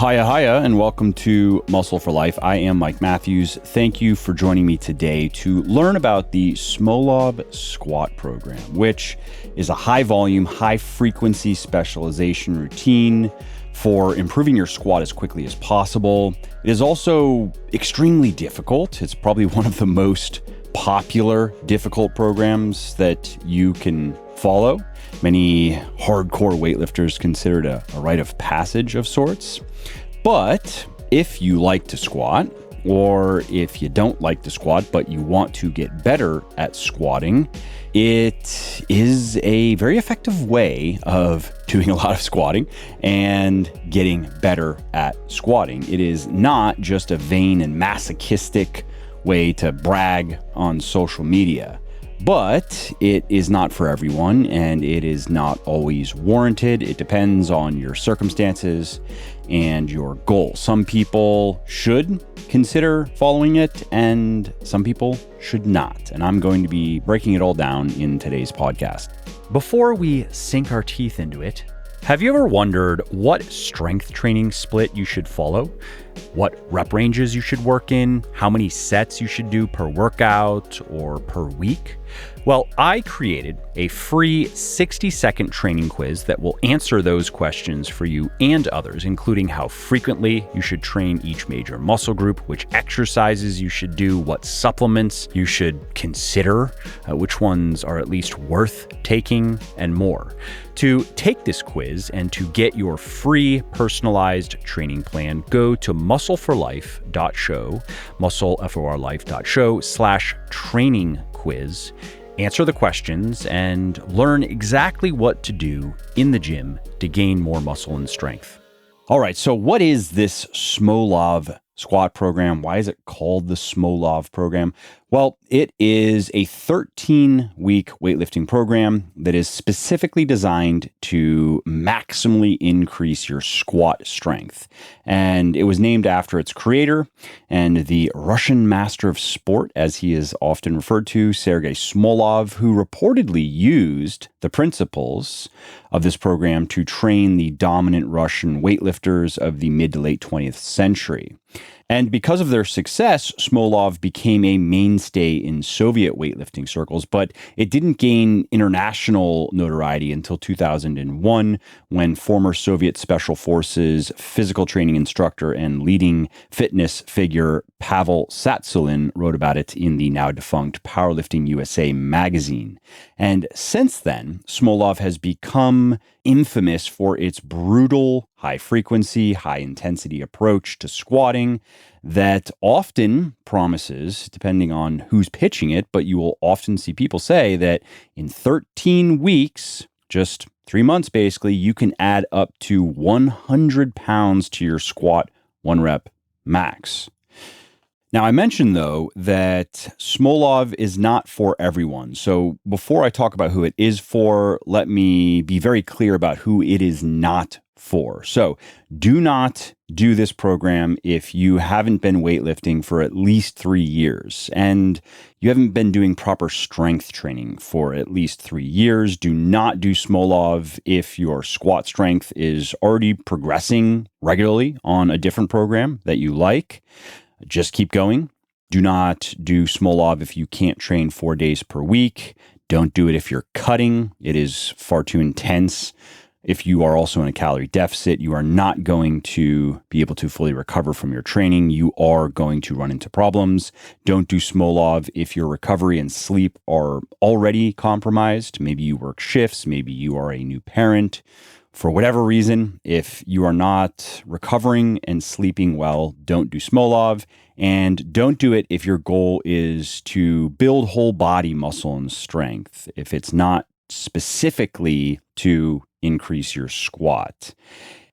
Hiya, and welcome to Muscle for Life. I am Mike Matthews. Thank you for joining me today to learn about the Smolov squat program, which is a high-volume, high-frequency specialization routine for improving your squat as quickly as possible. It is also extremely difficult. It's probably one of the most popular, difficult programs that you can follow. Many hardcore weightlifters consider it a rite of passage of sorts. But if you like to squat, or if you don't like to squat, but you want to get better at squatting, it is a very effective way of doing a lot of squatting and getting better at squatting. It is not just a vain and masochistic way to brag on social media. But it is not for everyone, and it is not always warranted. It depends on your circumstances and your goal. Some people should consider following it, and some people should not. And I'm going to be breaking it all down in today's podcast. Before we sink our teeth into it, have you ever wondered what strength training split you should follow? What rep ranges you should work in? How many sets you should do per workout or per week? Well, I created a free 60-second training quiz that will answer those questions for you and others, including how frequently you should train each major muscle group, which exercises you should do, what supplements you should consider, which ones are at least worth taking, and more. To take this quiz and to get your free personalized training plan, go to muscleforlife.show, muscleforlife.show/training quiz. Answer the questions and learn exactly what to do in the gym to gain more muscle and strength. All right, so what is this Smolov squat program? Why is it called the Smolov program? Well, it is a 13-week weightlifting program that is specifically designed to maximally increase your squat strength. And it was named after its creator and the Russian master of sport, as he is often referred to, Sergei Smolov, who reportedly used the principles of this program to train the dominant Russian weightlifters of the mid to late 20th century. And because of their success, Smolov became a mainstay in Soviet weightlifting circles, but it didn't gain international notoriety until 2001, when former Soviet Special Forces physical training instructor and leading fitness figure Pavel Tsatsouline wrote about it in the now defunct Powerlifting USA magazine. And since then, Smolov has become infamous for its brutal, high-frequency, high-intensity approach to squatting that often promises, depending on who's pitching it, but you will often see people say that in 13 weeks, just 3 months basically, you can add up to 100 pounds to your squat 1 rep max. Now, I mentioned, though, that Smolov is not for everyone. So before I talk about who it is for, let me be very clear about who it is not for. So do not do this program if you haven't been weightlifting for at least 3 years and you haven't been doing proper strength training for at least 3 years. Do not do Smolov if your squat strength is already progressing regularly on a different program that you like. Just keep going. Do not do Smolov if you can't train 4 days per week. Don't do it if you're cutting. It is far too intense. If you are also in a calorie deficit, you are not going to be able to fully recover from your training. You are going to run into problems. Don't do Smolov if your recovery and sleep are already compromised. Maybe you work shifts. Maybe you are a new parent. For whatever reason, if you are not recovering and sleeping well, don't do Smolov. And don't do it if your goal is to build whole body muscle and strength, if it's not specifically to increase your squat.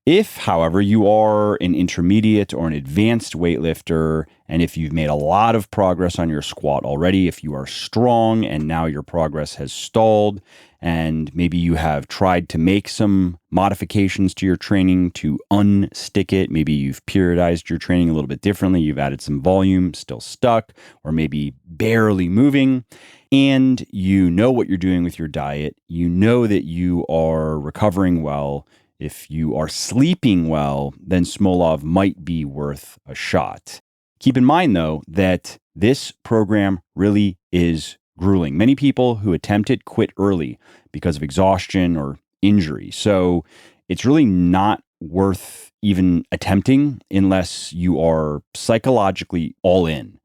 If, however, you are an intermediate or an advanced weightlifter, and if you've made a lot of progress on your squat already, if you are strong and now your progress has stalled, and maybe you have tried to make some modifications to your training to unstick it, maybe you've periodized your training a little bit differently, you've added some volume, still stuck, or maybe barely moving, and you know what you're doing with your diet, you know that you are recovering well, If you are sleeping well, then Smolov might be worth a shot. Keep in mind, though, that this program really is grueling. Many people who attempt it quit early because of exhaustion or injury. So it's really not worth even attempting unless you are psychologically all in.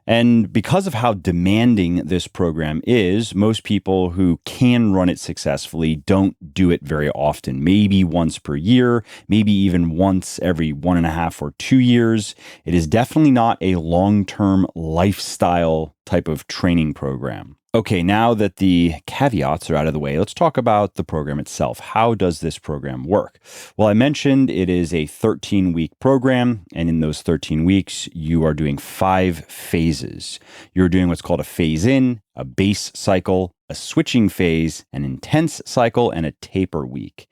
And because of how demanding this program is, most people who can run it successfully don't do it very often, maybe once per year, maybe even once every 1.5 or 2 years. It is definitely not a long-term lifestyle type of training program. Okay, now that the caveats are out of the way, let's talk about the program itself. How does this program work? Well, I mentioned it is a 13-week program, and in those 13 weeks, you are doing 5 phases. You're doing what's called a phase in, a base cycle, a switching phase, an intense cycle, and a taper week.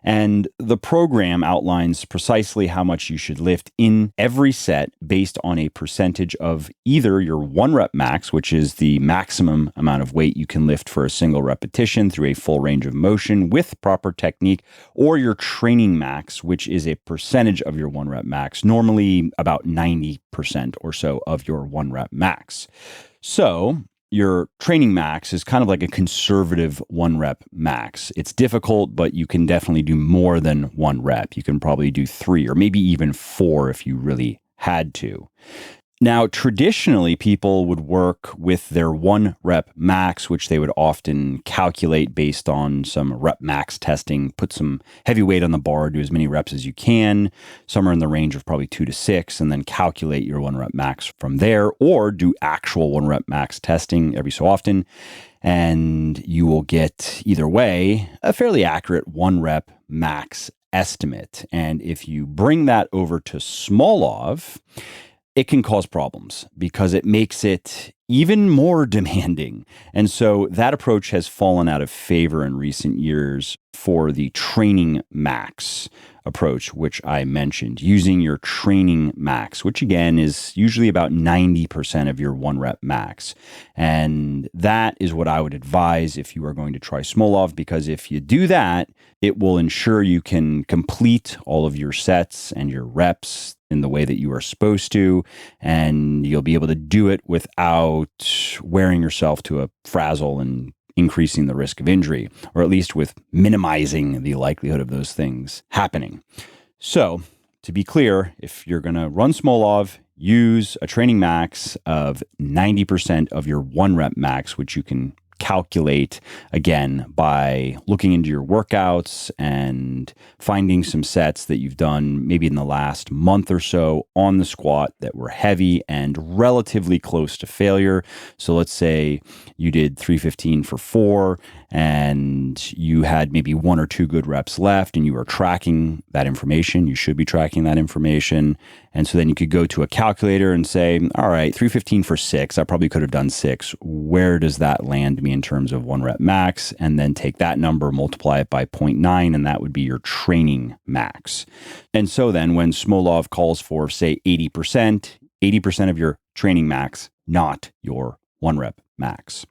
And the program outlines precisely how much you should lift in every set based on a percentage of either your 1 rep max, which is the maximum amount of weight you can lift for a single repetition through a full range of motion with proper technique, or your training max, which is a percentage of your 1 rep max, normally about 90% or so of your 1 rep max. So your training max is kind of like a conservative 1 rep max. It's difficult, but you can definitely do more than 1 rep. You can probably do 3 or maybe even 4 if you really had to. Now, traditionally, people would work with their 1 rep max, which they would often calculate based on some rep max testing, put some heavy weight on the bar, do as many reps as you can, somewhere in the range of probably 2 to 6, and then calculate your 1 rep max from there, or do actual 1 rep max testing every so often. And you will get, either way, a fairly accurate 1 rep max estimate. And if you bring that over to Smolov, it can cause problems because it makes it even more demanding. And so that approach has fallen out of favor in recent years for the training max approach, which I mentioned, using your training max, which again is usually about 90% of your 1 rep max. And that is what I would advise if you are going to try Smolov, because if you do that, it will ensure you can complete all of your sets and your reps in the way that you are supposed to, and you'll be able to do it without wearing yourself to a frazzle and increasing the risk of injury, or at least with minimizing the likelihood of those things happening. So, to be clear, if you're going to run Smolov, use a training max of 90% of your 1 rep max, which you can calculate again by looking into your workouts and finding some sets that you've done maybe in the last month or so on the squat that were heavy and relatively close to failure. So let's say you did 315 for 4 and you had maybe 1 or 2 good reps left and you were tracking that information. You should be tracking that information. And so then you could go to a calculator and say, all right, 315 for 6, I probably could have done 6. Where does that land me in terms of 1 rep max? And then take that number, multiply it by 0.9, and that would be your training max. And so then when Smolov calls for, say, 80% of your training max, not your 1 rep max.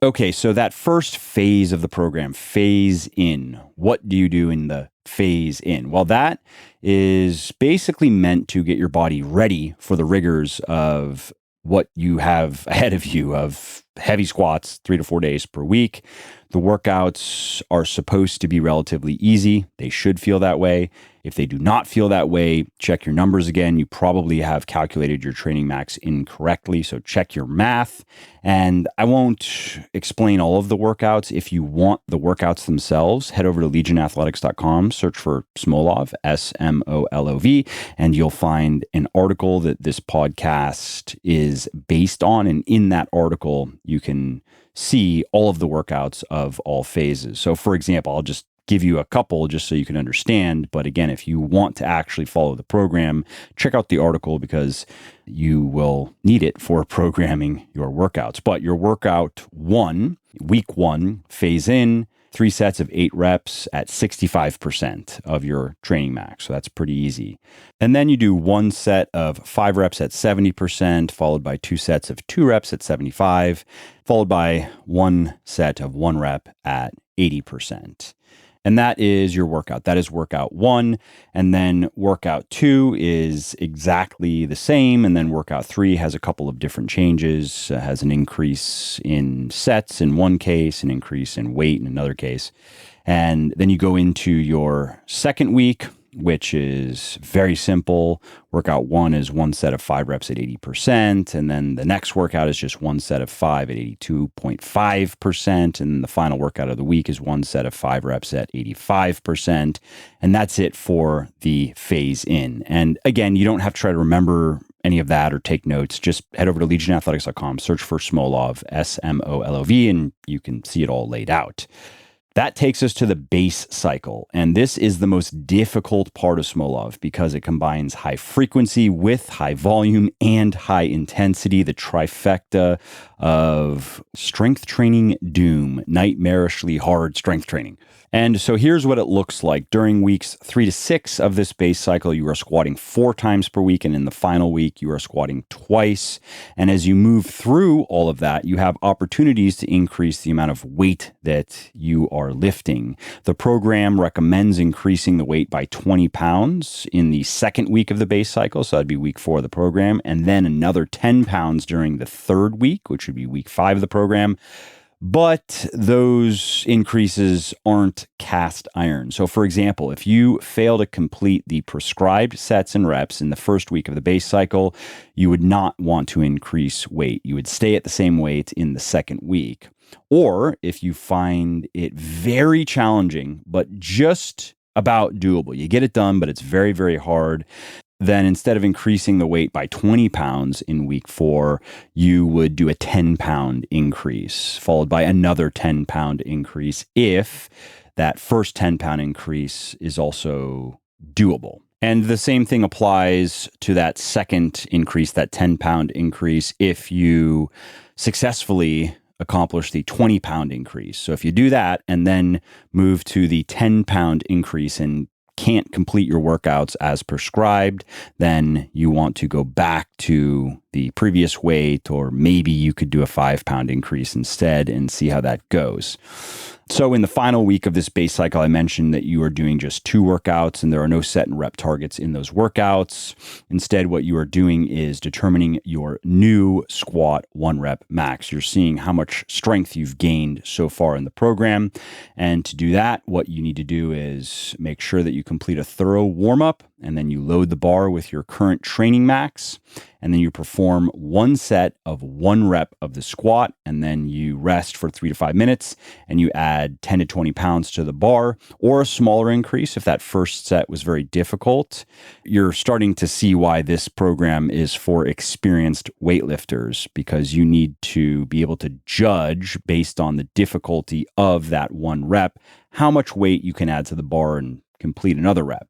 Okay, so that first phase of the program, phase in, what do you do in the phase in? Well, that is basically meant to get your body ready for the rigors of what you have ahead of you of heavy squats 3 to 4 days per week. The workouts are supposed to be relatively easy. They should feel that way. If they do not feel that way, check your numbers again. You probably have calculated your training max incorrectly, so check your math. And I won't explain all of the workouts. If you want the workouts themselves, head over to legionathletics.com, search for Smolov, Smolov, and you'll find an article that this podcast is based on. And in that article, you can see all of the workouts of all phases. So for example, I'll just give you a couple just so you can understand. But again, if you want to actually follow the program, check out the article because you will need it for programming your workouts. But your workout 1, week 1, phase in, 3 sets of 8 reps at 65% of your training max. So that's pretty easy. And then you do 1 set of 5 reps at 70%, followed by 2 sets of 2 reps at 75, followed by 1 set of 1 rep at 80%. And that is your workout. That is workout 1. And then workout 2 is exactly the same. And then workout 3 has a couple of different changes, has an increase in sets in one case, an increase in weight in another case. And then you go into your second week, which is very simple. Workout 1 is 1 set of 5 reps at 80%. And then the next workout is just 1 set of 5 at 82.5%. And the final workout of the week is 1 set of 5 reps at 85%. And that's it for the phase in. And again, you don't have to try to remember any of that or take notes. Just head over to legionathletics.com, search for Smolov, Smolov, and you can see it all laid out. That takes us to the base cycle, and this is the most difficult part of Smolov because it combines high frequency with high volume and high intensity, the trifecta of strength training doom, nightmarishly hard strength training. And so here's what it looks like. During weeks 3 to 6 of this base cycle, you are squatting 4 times per week. And in the final week, you are squatting twice. And as you move through all of that, you have opportunities to increase the amount of weight that you are lifting. The program recommends increasing the weight by 20 pounds in the second week of the base cycle. So that'd be week 4 of the program. And then another 10 pounds during the third week, which would be week 5 of the program. But those increases aren't cast iron. So for example, if you fail to complete the prescribed sets and reps in the first week of the base cycle, you would not want to increase weight. You would stay at the same weight in the second week. Or if you find it very challenging, but just about doable, you get it done, but it's very, very hard, then instead of increasing the weight by 20 pounds in week 4, you would do a 10-pound increase, followed by another 10-pound increase if that first 10-pound increase is also doable. And the same thing applies to that second increase, that 10-pound increase, if you successfully accomplish the 20-pound increase. So if you do that and then move to the 10-pound increase and can't complete your workouts as prescribed, then you want to go back to the previous weight, or maybe you could do a 5-pound increase instead and see how that goes. So in the final week of this base cycle, I mentioned that you are doing just 2 workouts and there are no set and rep targets in those workouts. Instead, what you are doing is determining your new squat 1 rep max. You're seeing how much strength you've gained so far in the program. And to do that, what you need to do is make sure that you complete a thorough warm up, and then you load the bar with your current training max. And then you perform 1 set of 1 rep of the squat, and then you rest for 3 to 5 minutes, and you add 10 to 20 pounds to the bar, or a smaller increase if that first set was very difficult. You're starting to see why this program is for experienced weightlifters, because you need to be able to judge based on the difficulty of that 1 rep, how much weight you can add to the bar and complete another rep.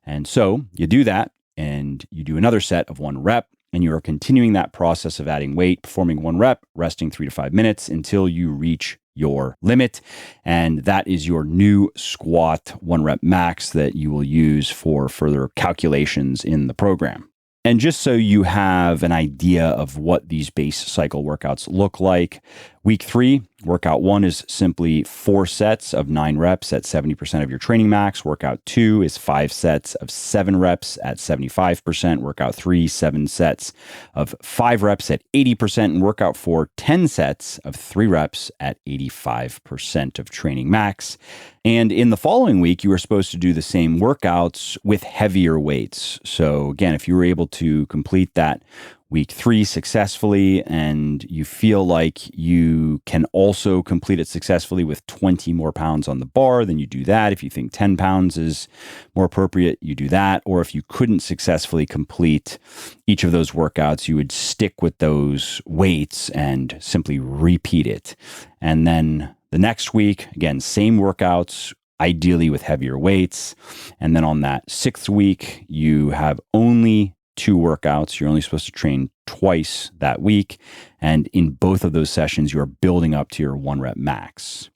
And so you do that, and you do another set of 1 rep, and you are continuing that process of adding weight, performing 1 rep, resting 3 to 5 minutes until you reach your limit. And that is your new squat 1 rep max that you will use for further calculations in the program. And just so you have an idea of what these base cycle workouts look like, week 3, workout 1 is simply 4 sets of 9 reps at 70% of your training max. Workout 2 is 5 sets of 7 reps at 75%. Workout 3, 7 sets of 5 reps at 80%. And workout 4, 10 sets of 3 reps at 85% of training max. And in the following week, you are supposed to do the same workouts with heavier weights. So again, if you were able to complete that week 3 successfully, and you feel like you can also complete it successfully with 20 more pounds on the bar, then you do that. If you think 10 pounds is more appropriate, you do that. Or if you couldn't successfully complete each of those workouts, you would stick with those weights and simply repeat it. And then the next week, again, same workouts, ideally with heavier weights. And then on that 6th week, you have only 2 workouts. You're only supposed to train twice that week. And in both of those sessions, you're building up to your 1 rep max.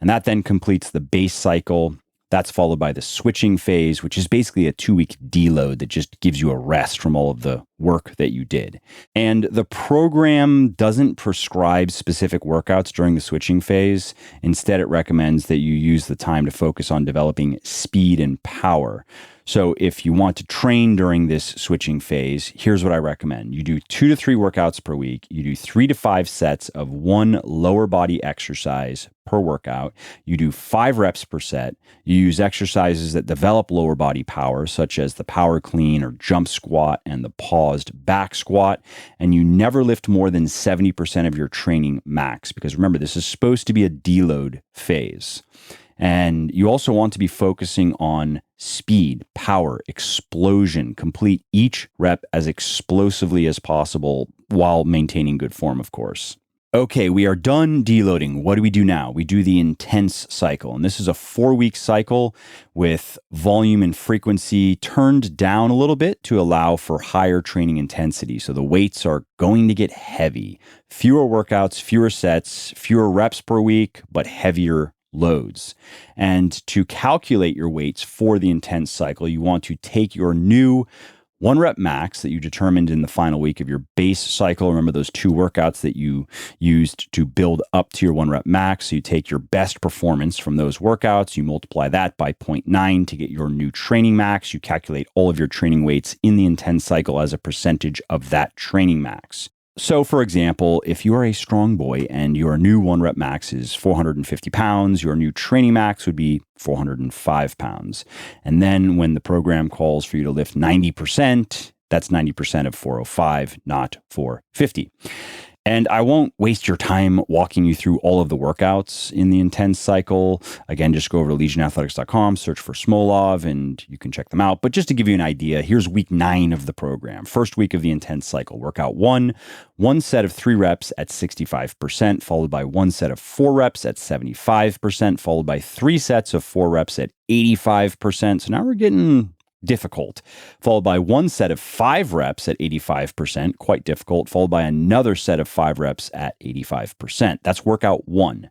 And that then completes the base cycle. That's followed by the switching phase, which is basically a 2-week deload that just gives you a rest from all of the work that you did. And the program doesn't prescribe specific workouts during the switching phase. Instead, it recommends that you use the time to focus on developing speed and power. So if you want to train during this switching phase, here's what I recommend. You do 2 to 3 workouts per week. You do 3 to 5 sets of one lower body exercise per workout. You do 5 reps per set. You use exercises that develop lower body power, such as the power clean or jump squat and the paused back squat. And you never lift more than 70% of your training max, because remember, this is supposed to be a deload phase. And you also want to be focusing on speed, power, explosion, complete each rep as explosively as possible while maintaining good form, of course. Okay, we are done deloading. What do we do now? We do the intense cycle. And this is a 4-week cycle with volume and frequency turned down a little bit to allow for higher training intensity. So the weights are going to get heavy. Fewer workouts, fewer sets, fewer reps per week, but heavier loads. And to calculate your weights for the intense cycle, you want to take your new 1 rep max that you determined in the final week of your base cycle. Remember those 2 workouts that you used to build up to your 1 rep max. So you take your best performance from those workouts, you multiply that by 0.9 to get your new training max. You calculate all of your training weights in the intense cycle as a percentage of that training max. So, for example, if you are a strong boy and your new 1 rep max is 450 pounds, your new training max would be 405 pounds. And then when the program calls for you to lift 90%, that's 90% of 405, not 450. And I won't waste your time walking you through all of the workouts in the intense cycle. Again, just go over to legionathletics.com, search for Smolov, and you can check them out. But just to give you an idea, here's week 9 of the program. First week of the intense cycle. Workout 1 set of 3 reps at 65%, followed by 1 set of 4 reps at 75%, followed by 3 sets of 4 reps at 85%. So now we're getting difficult, followed by 1 set of 5 reps at 85%, quite difficult, followed by another set of 5 reps at 85%. That's workout 1.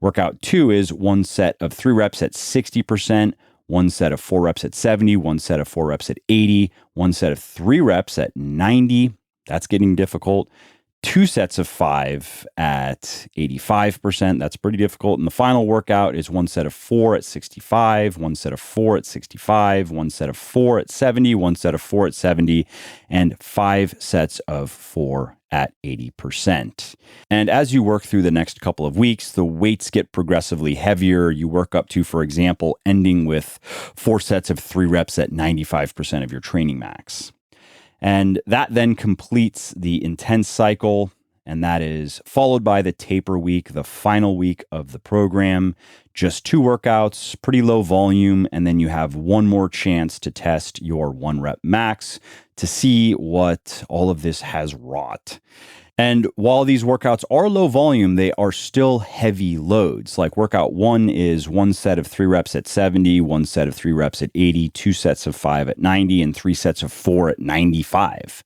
Workout 2 is 1 set of 3 reps at 60%, 1 set of 4 reps at 70, 1 set of 4 reps at 80, 1 set of 3 reps at 90. That's getting difficult. 2 sets of 5 at 85%. That's pretty difficult. And the final workout is 1 set of 4 at 65, 1 set of 4 at 65, 1 set of 4 at 70, 1 set of 4 at 70, and 5 sets of 4 at 80%. And as you work through the next couple of weeks, the weights get progressively heavier. You work up to, for example, ending with 4 sets of 3 reps at 95% of your training max. And that then completes the intense cycle, and that is followed by the taper week, the final week of the program. Just 2 workouts, pretty low volume, and then you have 1 more chance to test your 1 rep max to see what all of this has wrought. And while these workouts are low volume, they are still heavy loads. Like workout 1 is 1 set of 3 reps at 70, 1 set of 3 reps at 80, 2 sets of 5 at 90, and 3 sets of 4 at 95.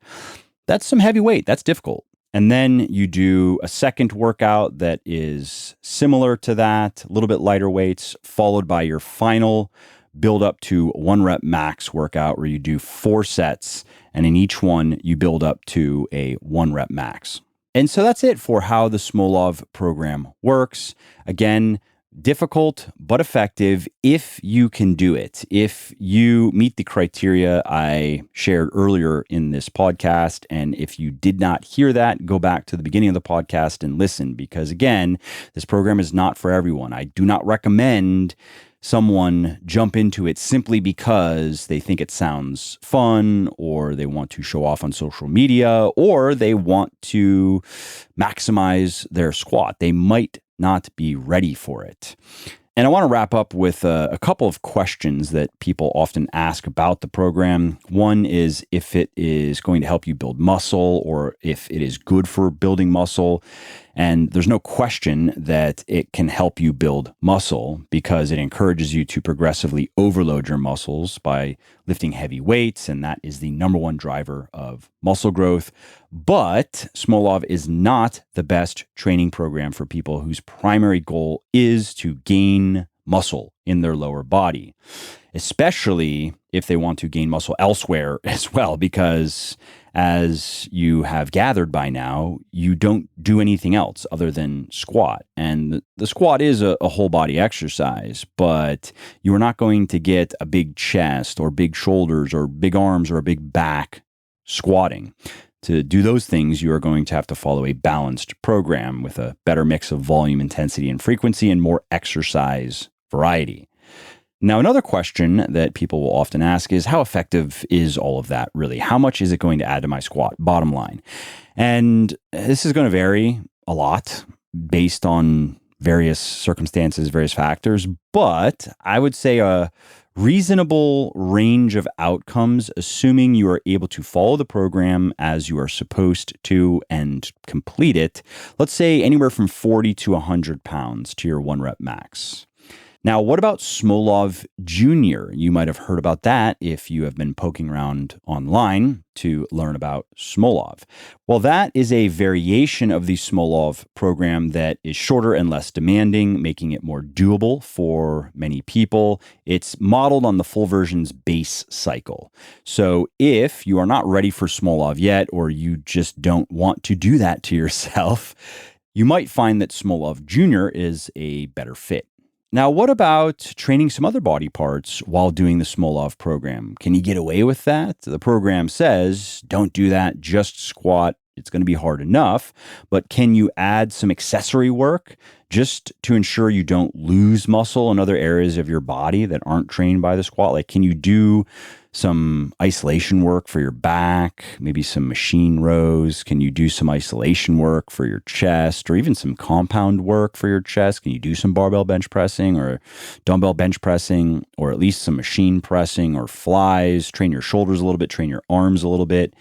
That's some heavy weight. That's difficult. And then you do a second workout that is similar to that, a little bit lighter weights, followed by your final build up to 1 rep max workout where you do 4 sets. And in each one, you build up to a 1 rep max. And so that's it for how the Smolov program works. Again, difficult but effective if you can do it. If you meet the criteria I shared earlier in this podcast, and if you did not hear that, go back to the beginning of the podcast and listen, because again, this program is not for everyone. I do not recommend someone jump into it simply because they think it sounds fun, or they want to show off on social media, or they want to maximize their squat. They might not be ready for it. And I want to wrap up with a couple of questions that people often ask about the program. One is if it is going to help you build muscle, or if it is good for building muscle. And there's no question that it can help you build muscle because it encourages you to progressively overload your muscles by lifting heavy weights, and that is the number one driver of muscle growth. But Smolov is not the best training program for people whose primary goal is to gain muscle in their lower body, especially if they want to gain muscle elsewhere as well, because as you have gathered by now, you don't do anything else other than squat. And the squat is a whole body exercise, but you are not going to get a big chest or big shoulders or big arms or a big back squatting. To do those things, you are going to have to follow a balanced program with a better mix of volume, intensity, and frequency, and more exercise variety. Now, another question that people will often ask is, how effective is all of that really? How much is it going to add to my squat, bottom line? And this is going to vary a lot based on various circumstances, various factors, but I would say a reasonable range of outcomes, assuming you are able to follow the program as you are supposed to and complete it, let's say anywhere from 40 to 100 pounds to your 1 rep max. Now, what about Smolov Junior? You might have heard about that if you have been poking around online to learn about Smolov. Well, that is a variation of the Smolov program that is shorter and less demanding, making it more doable for many people. It's modeled on the full version's base cycle. So if you are not ready for Smolov yet, or you just don't want to do that to yourself, you might find that Smolov Junior is a better fit. Now, what about training some other body parts while doing the Smolov program? Can you get away with that? The program says, don't do that, just squat. It's going to be hard enough, but can you add some accessory work just to ensure you don't lose muscle in other areas of your body that aren't trained by the squat? Like, can you do some isolation work for your back, maybe some machine rows? Can you do some isolation work for your chest, or even some compound work for your chest? Can you do some barbell bench pressing or dumbbell bench pressing, or at least some machine pressing or flies? Train your shoulders a little bit, train your arms a little bit.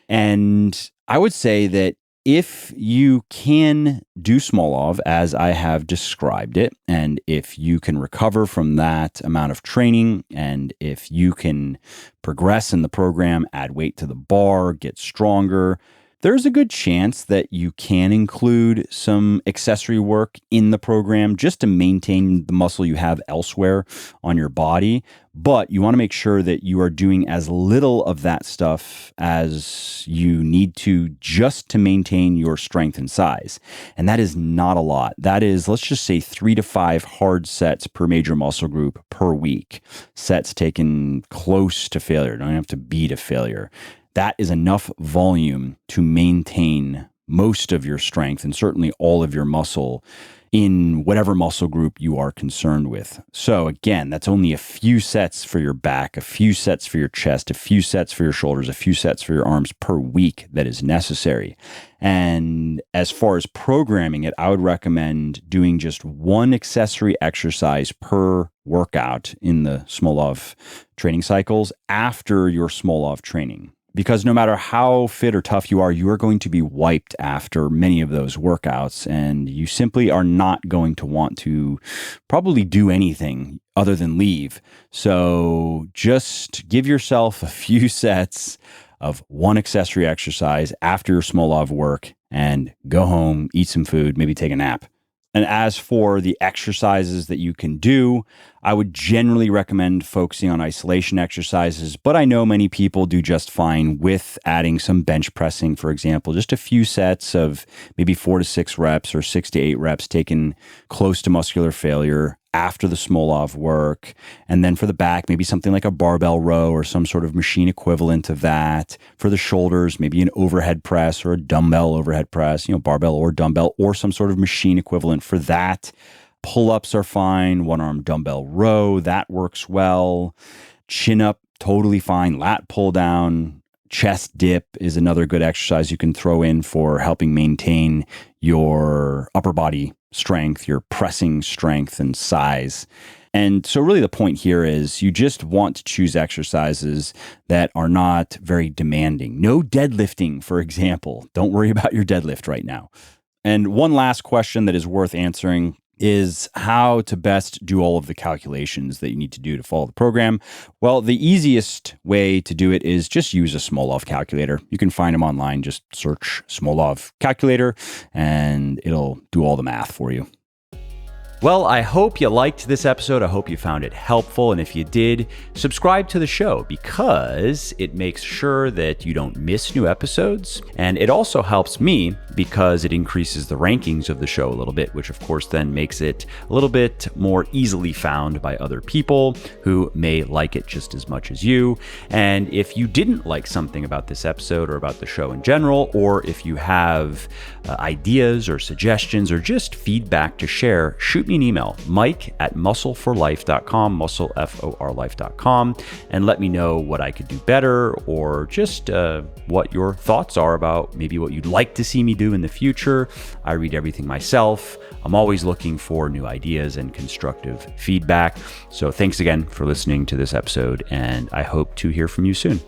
And I would say that if you can do Smolov as I have described it, and if you can recover from that amount of training, and if you can progress in the program, add weight to the bar, get stronger, there's a good chance that you can include some accessory work in the program just to maintain the muscle you have elsewhere on your body. But you want to make sure that you are doing as little of that stuff as you need to just to maintain your strength and size. And that is not a lot. That is, let's just say 3 to 5 hard sets per major muscle group per week. Sets taken close to failure. Don't have to be to failure. That is enough volume to maintain most of your strength and certainly all of your muscle in whatever muscle group you are concerned with. So again, that's only a few sets for your back, a few sets for your chest, a few sets for your shoulders, a few sets for your arms per week that is necessary. And as far as programming it, I would recommend doing just one accessory exercise per workout in the Smolov training cycles after your Smolov training. Because no matter how fit or tough you are going to be wiped after many of those workouts, and you simply are not going to want to probably do anything other than leave. So just give yourself a few sets of one accessory exercise after your Smolov work and go home, eat some food, maybe take a nap. And as for the exercises that you can do, I would generally recommend focusing on isolation exercises, but I know many people do just fine with adding some bench pressing, for example, just a few sets of maybe 4 to 6 reps or 6 to 8 reps taken close to muscular failure after the Smolov work. And then for the back, maybe something like a barbell row or some sort of machine equivalent of that. For the shoulders, maybe an overhead press or a dumbbell overhead press, barbell or dumbbell, or some sort of machine equivalent for that. Pull-ups are fine. One-arm dumbbell row, that works well. Chin up, totally fine. Lat pull down. Chest dip is another good exercise you can throw in for helping maintain your upper body strength, your pressing strength and size. And so really the point here is you just want to choose exercises that are not very demanding. No deadlifting, for example. Don't worry about your deadlift right now. And one last question that is worth answering is how to best do all of the calculations that you need to do to follow the program. Well, the easiest way to do it is just use a Smolov calculator. You can find them online. Just search Smolov calculator and it'll do all the math for you. Well, I hope you liked this episode. I hope you found it helpful. And if you did, subscribe to the show because it makes sure that you don't miss new episodes. And it also helps me because it increases the rankings of the show a little bit, which of course then makes it a little bit more easily found by other people who may like it just as much as you. And if you didn't like something about this episode or about the show in general, or if you have ideas or suggestions or just feedback to share, shoot me an email, mike@muscleforlife.com, muscleforlife.com, and let me know what I could do better or just what your thoughts are about maybe what you'd like to see me do in the future. I read everything myself. I'm always looking for new ideas and constructive feedback. So thanks again for listening to this episode, and I hope to hear from you soon.